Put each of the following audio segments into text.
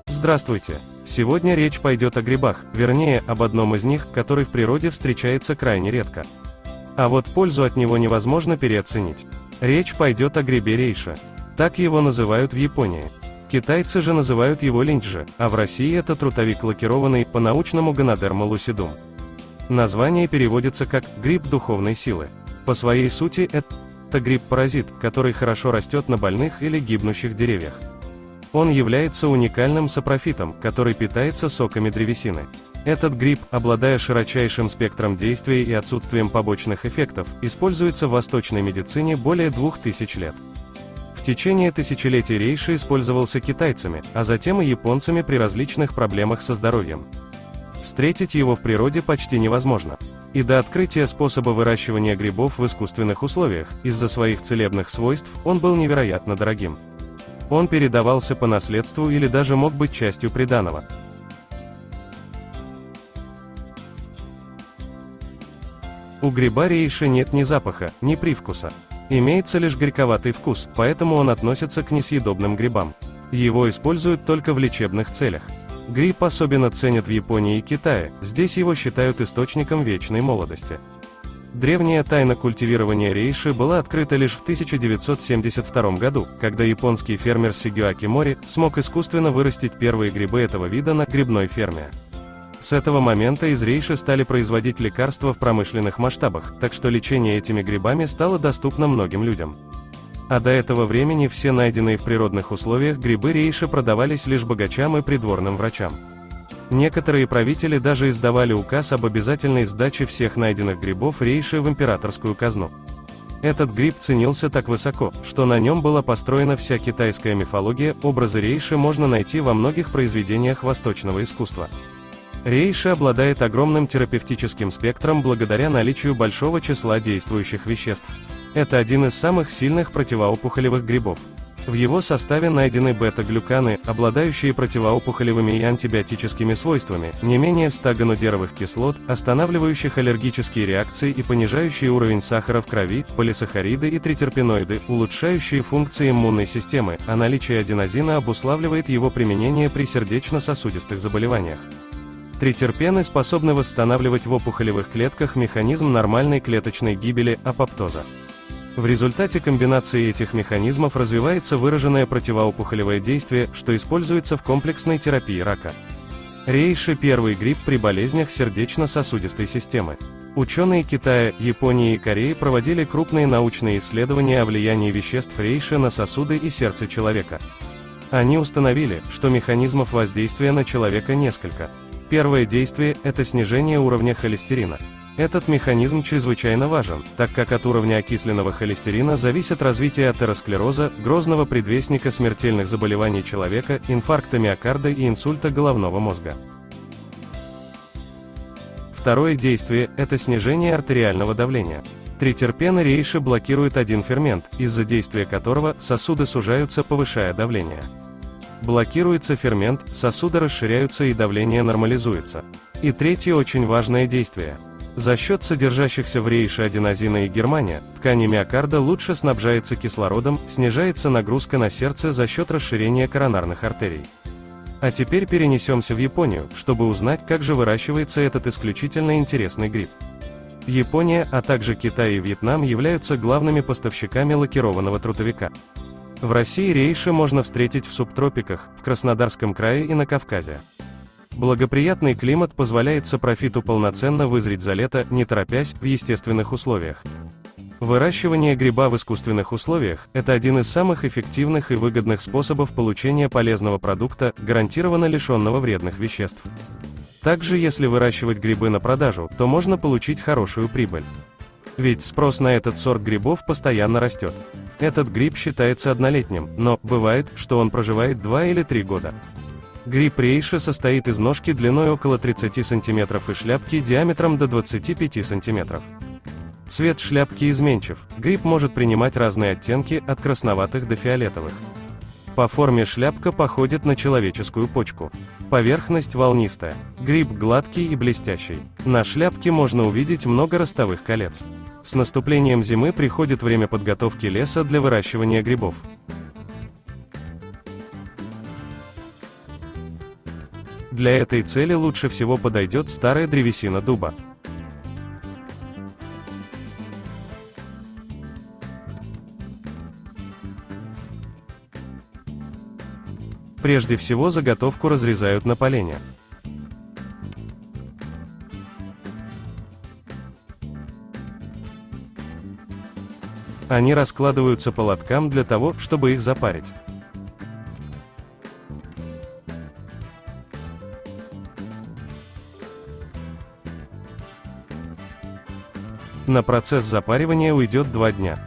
Здравствуйте! Сегодня речь пойдет о грибах, вернее, об одном из них, который в природе встречается крайне редко. А вот пользу от него невозможно переоценить. Речь пойдет о грибе рейши. Так его называют в Японии. Китайцы же называют его линджи, а в России это трутовик лакированный, по-научному Гонодерма лусидум. Название переводится как «гриб духовной силы». По своей сути это гриб-паразит, который хорошо растет на больных или гибнущих деревьях. Он является уникальным сапрофитом, который питается соками древесины. Этот гриб, обладая широчайшим спектром действия и отсутствием побочных эффектов, используется в восточной медицине более 2000 лет. В течение тысячелетий рейши использовался китайцами, а затем и японцами при различных проблемах со здоровьем. Встретить его в природе почти невозможно. И до открытия способа выращивания грибов в искусственных условиях, из-за своих целебных свойств, он был невероятно дорогим. Он передавался по наследству или даже мог быть частью приданого. У гриба рейши нет ни запаха, ни привкуса. Имеется лишь горьковатый вкус, поэтому он относится к несъедобным грибам. Его используют только в лечебных целях. Гриб особенно ценят в Японии и Китае, здесь его считают источником вечной молодости. Древняя тайна культивирования рейши была открыта лишь в 1972 году, когда японский фермер Сигюаки Мори смог искусственно вырастить первые грибы этого вида на грибной ферме. С этого момента из рейши стали производить лекарства в промышленных масштабах, так что лечение этими грибами стало доступно многим людям. А до этого времени все найденные в природных условиях грибы рейши продавались лишь богачам и придворным врачам. Некоторые правители даже издавали указ об обязательной сдаче всех найденных грибов рейши в императорскую казну. Этот гриб ценился так высоко, что на нем была построена вся китайская мифология, образы рейши можно найти во многих произведениях восточного искусства. Рейши обладает огромным терапевтическим спектром благодаря наличию большого числа действующих веществ. Это один из самых сильных противоопухолевых грибов. В его составе найдены бета-глюканы, обладающие противоопухолевыми и антибиотическими свойствами, не менее 100 ганодеровых кислот, останавливающих аллергические реакции и понижающие уровень сахара в крови, полисахариды и тритерпеноиды, улучшающие функции иммунной системы, а наличие аденозина обуславливает его применение при сердечно-сосудистых заболеваниях. Тритерпены способны восстанавливать в опухолевых клетках механизм нормальной клеточной гибели, апоптоза. В результате комбинации этих механизмов развивается выраженное противоопухолевое действие, что используется в комплексной терапии рака. Рейши – первый гриб при болезнях сердечно-сосудистой системы. Ученые Китая, Японии и Кореи проводили крупные научные исследования о влиянии веществ рейши на сосуды и сердце человека. Они установили, что механизмов воздействия на человека несколько. Первое действие – это снижение уровня холестерина. Этот механизм чрезвычайно важен, так как от уровня окисленного холестерина зависит развитие атеросклероза, грозного предвестника смертельных заболеваний человека, инфаркта миокарда и инсульта головного мозга. Второе действие – это снижение артериального давления. Тритерпены рейши блокируют один фермент, из-за действия которого сосуды сужаются, повышая давление. Блокируется фермент, сосуды расширяются и давление нормализуется. И третье очень важное действие. За счет содержащихся в рейши аденозина и германия, ткани миокарда лучше снабжается кислородом, снижается нагрузка на сердце за счет расширения коронарных артерий. А теперь перенесемся в Японию, чтобы узнать, как же выращивается этот исключительно интересный гриб. Япония, а также Китай и Вьетнам являются главными поставщиками лакированного трутовика. В России рейши можно встретить в субтропиках, в Краснодарском крае и на Кавказе. Благоприятный климат позволяет сапрофиту полноценно вызреть за лето, не торопясь, в естественных условиях. Выращивание гриба в искусственных условиях – это один из самых эффективных и выгодных способов получения полезного продукта, гарантированно лишенного вредных веществ. Также, если выращивать грибы на продажу, то можно получить хорошую прибыль. Ведь спрос на этот сорт грибов постоянно растет. Этот гриб считается однолетним, но бывает, что он проживает 2 или 3 года. Гриб рейши состоит из ножки длиной около 30 см и шляпки диаметром до 25 см. Цвет шляпки изменчив, гриб может принимать разные оттенки, от красноватых до фиолетовых. По форме шляпка походит на человеческую почку. Поверхность волнистая, гриб гладкий и блестящий. На шляпке можно увидеть много ростовых колец. С наступлением зимы приходит время подготовки леса для выращивания грибов. Для этой цели лучше всего подойдет старая древесина дуба. Прежде всего заготовку разрезают на поленья. Они раскладываются по лоткам для того, чтобы их запарить. На процесс запаривания уйдет 2 дня.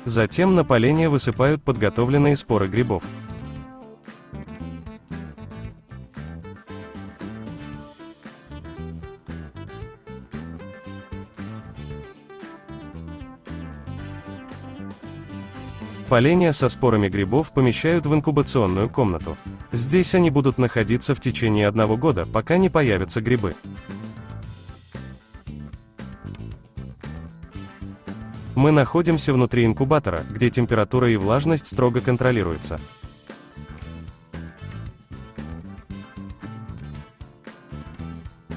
Затем на поленья высыпают подготовленные споры грибов. Поленья со спорами грибов помещают в инкубационную комнату. Здесь они будут находиться в течение 1 года, пока не появятся грибы. Мы находимся внутри инкубатора, где температура и влажность строго контролируются.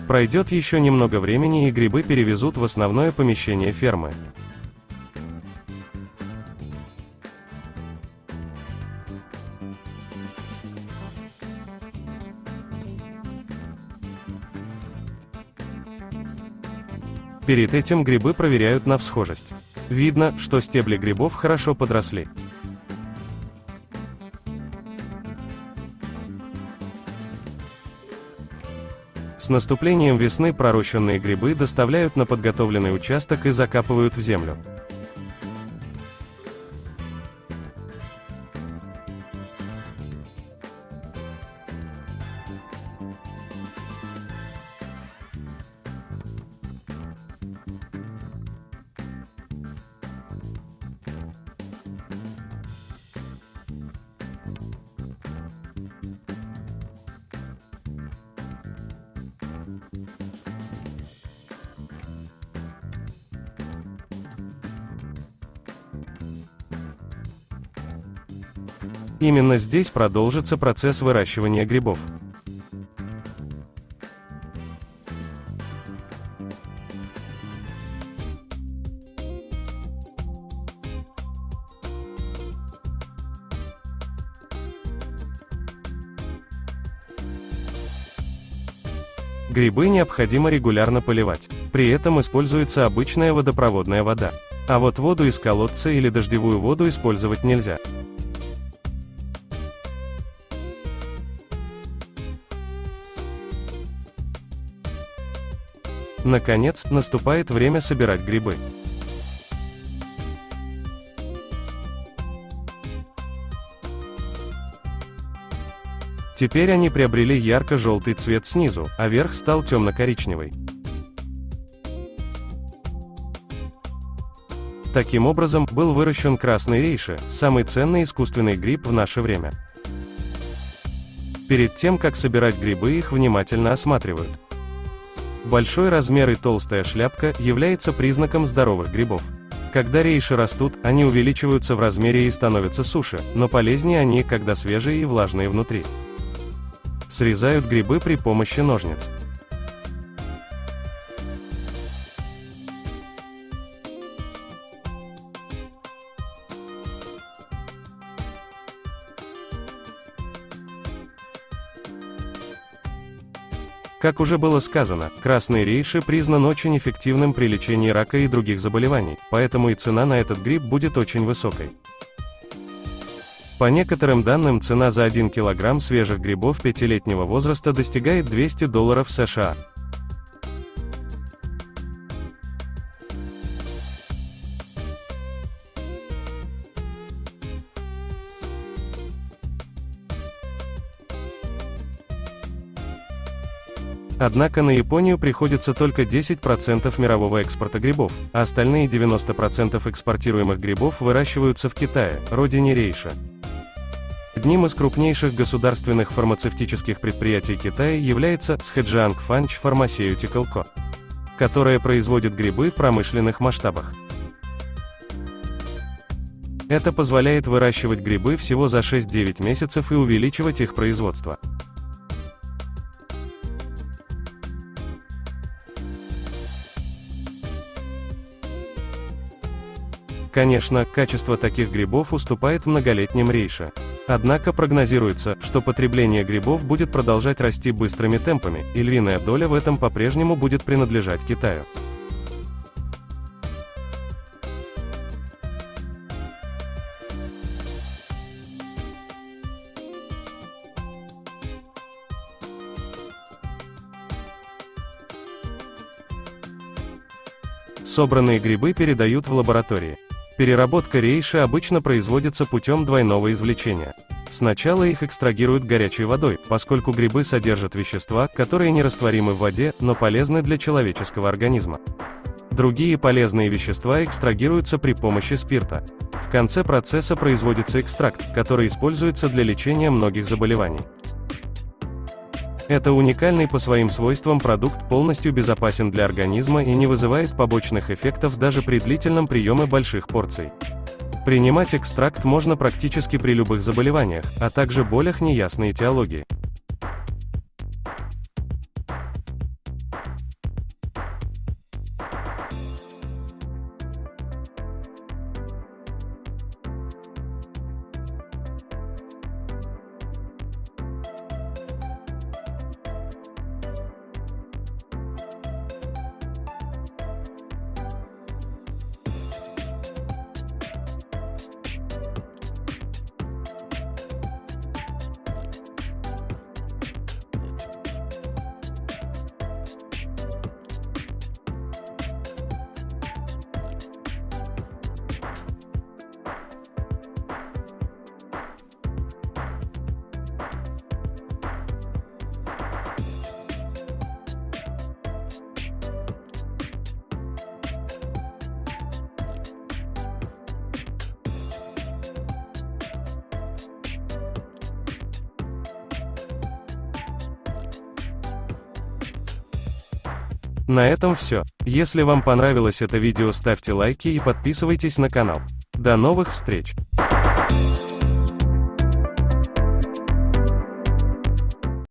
Пройдет еще немного времени, и грибы перевезут в основное помещение фермы. Перед этим грибы проверяют на всхожесть. Видно, что стебли грибов хорошо подросли. С наступлением весны пророщенные грибы доставляют на подготовленный участок и закапывают в землю. Именно здесь продолжится процесс выращивания грибов. Грибы необходимо регулярно поливать. При этом используется обычная водопроводная вода. А вот воду из колодца или дождевую воду использовать нельзя. Наконец, наступает время собирать грибы. Теперь они приобрели ярко-желтый цвет снизу, а верх стал темно-коричневый. Таким образом, был выращен красный рейши, самый ценный искусственный гриб в наше время. Перед тем, как собирать грибы, их внимательно осматривают. Большой размер и толстая шляпка является признаком здоровых грибов. Когда рейши растут, они увеличиваются в размере и становятся суше, но полезнее они, когда свежие и влажные внутри. Срезают грибы при помощи ножниц. Как уже было сказано, красный рейши признан очень эффективным при лечении рака и других заболеваний, поэтому и цена на этот гриб будет очень высокой. По некоторым данным, цена за 1 килограмм свежих грибов 5-летнего возраста достигает $200 США. Однако на Японию приходится только 10% мирового экспорта грибов, а остальные 90% экспортируемых грибов выращиваются в Китае, родине рейша. Одним из крупнейших государственных фармацевтических предприятий Китая является Szechuan Funch Pharmaceutical Co., которая производит грибы в промышленных масштабах. Это позволяет выращивать грибы всего за 6-9 месяцев и увеличивать их производство. Конечно, качество таких грибов уступает многолетним рейша. Однако прогнозируется, что потребление грибов будет продолжать расти быстрыми темпами, и львиная доля в этом по-прежнему будет принадлежать Китаю. Собранные грибы передают в лаборатории. Переработка рейши обычно производится путем двойного извлечения. Сначала их экстрагируют горячей водой, поскольку грибы содержат вещества, которые нерастворимы в воде, но полезны для человеческого организма. Другие полезные вещества экстрагируются при помощи спирта. В конце процесса производится экстракт, который используется для лечения многих заболеваний. Это уникальный по своим свойствам продукт, полностью безопасен для организма и не вызывает побочных эффектов даже при длительном приеме больших порций. Принимать экстракт можно практически при любых заболеваниях, а также болях неясной этиологии. На этом все. Если вам понравилось это видео, ставьте лайки и подписывайтесь на канал. До новых встреч!